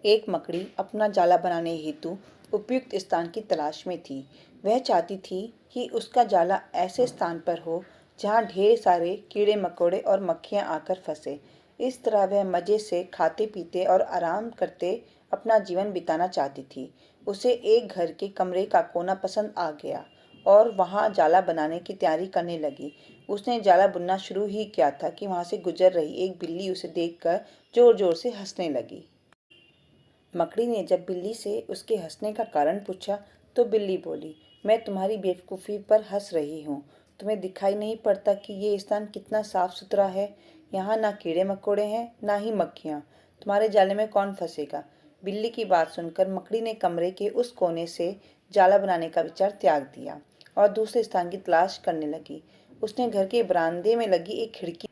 एक मकड़ी अपना जाला बनाने हेतु उपयुक्त स्थान की तलाश में थी। वह चाहती थी कि उसका जाला ऐसे स्थान पर हो जहाँ ढेर सारे कीड़े मकोड़े और मक्खियाँ आकर फंसे। इस तरह वह मज़े से खाते पीते और आराम करते अपना जीवन बिताना चाहती थी। उसे एक घर के कमरे का कोना पसंद आ गया और वहाँ जाला बनाने की तैयारी करने लगी। उसने जाला बुनना शुरू ही किया था कि वहाँ से गुजर रही एक बिल्ली उसे देखकर जोर जोर से हंसने लगी। मकड़ी ने जब बिल्ली से उसके हंसने का कारण पूछा तो बिल्ली बोली, मैं तुम्हारी बेवकूफ़ी पर हंस रही हूँ। तुम्हें दिखाई नहीं पड़ता कि ये स्थान कितना साफ सुथरा है? यहाँ ना कीड़े मकोड़े हैं ना ही मक्खियाँ। तुम्हारे जाले में कौन फंसेगा? बिल्ली की बात सुनकर मकड़ी ने कमरे के उस कोने से जाला बनाने का विचार त्याग दिया और दूसरे स्थान की तलाश करने लगी। उसने घर के बरामदे में लगी एक खिड़की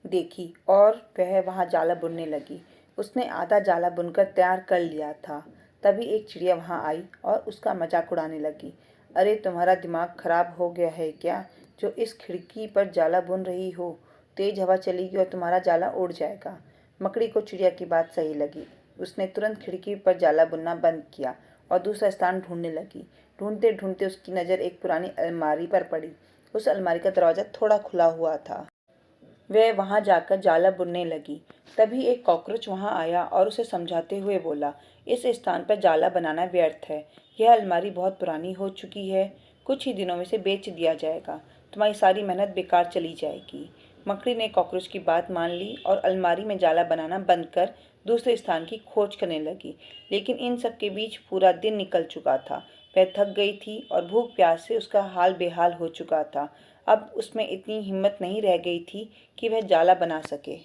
देखी और वह वहाँ जाला बुनने लगी। उसने आधा जाला बुनकर तैयार कर लिया था। तभी एक चिड़िया वहाँ आई और उसका मजाक उड़ाने लगी। अरे तुम्हारा दिमाग खराब हो गया है क्या, जो इस खिड़की पर जाला बुन रही हो? तेज हवा चलेगी और तुम्हारा जाला उड़ जाएगा। मकड़ी को चिड़िया की बात सही लगी। उसने तुरंत खिड़की पर जाला बुनना बंद किया और दूसरा स्थान ढूंढने लगी। ढूंढते ढूंढते उसकी नज़र एक पुरानी अलमारी पर पड़ी। उस अलमारी का दरवाज़ा थोड़ा खुला हुआ था। वह वहां जाकर जाला बुनने लगी। तभी एक कॉकरोच वहां आया और उसे समझाते हुए बोला, इस स्थान पर जाला बनाना व्यर्थ है। यह अलमारी बहुत पुरानी हो चुकी है। कुछ ही दिनों में इसे बेच दिया जाएगा। तुम्हारी सारी मेहनत बेकार चली जाएगी। मकड़ी ने कॉकरोच की बात मान ली और अलमारी में जाला बनाना बंद कर दूसरे स्थान की खोज करने लगी। लेकिन इन सब के बीच पूरा दिन निकल चुका था। वह थक गई थी और भूख प्यास से उसका हाल बेहाल हो चुका था। अब उसमें इतनी हिम्मत नहीं रह गई थी कि वह जाला बना सके।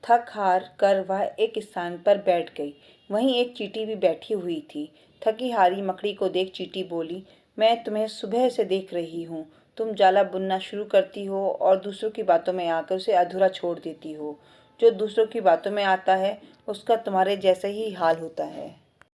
थक हार कर वह एक स्थान पर बैठ गई। वहीं एक चींटी भी बैठी हुई थी। थकी हारी मकड़ी को देख चींटी बोली, मैं तुम्हें सुबह से देख रही हूँ। तुम जाला बुनना शुरू करती हो और दूसरों की बातों में आकर उसे अधूरा छोड़ देती हो। जो दूसरों की बातों में आता है उसका तुम्हारे जैसा ही हाल होता है।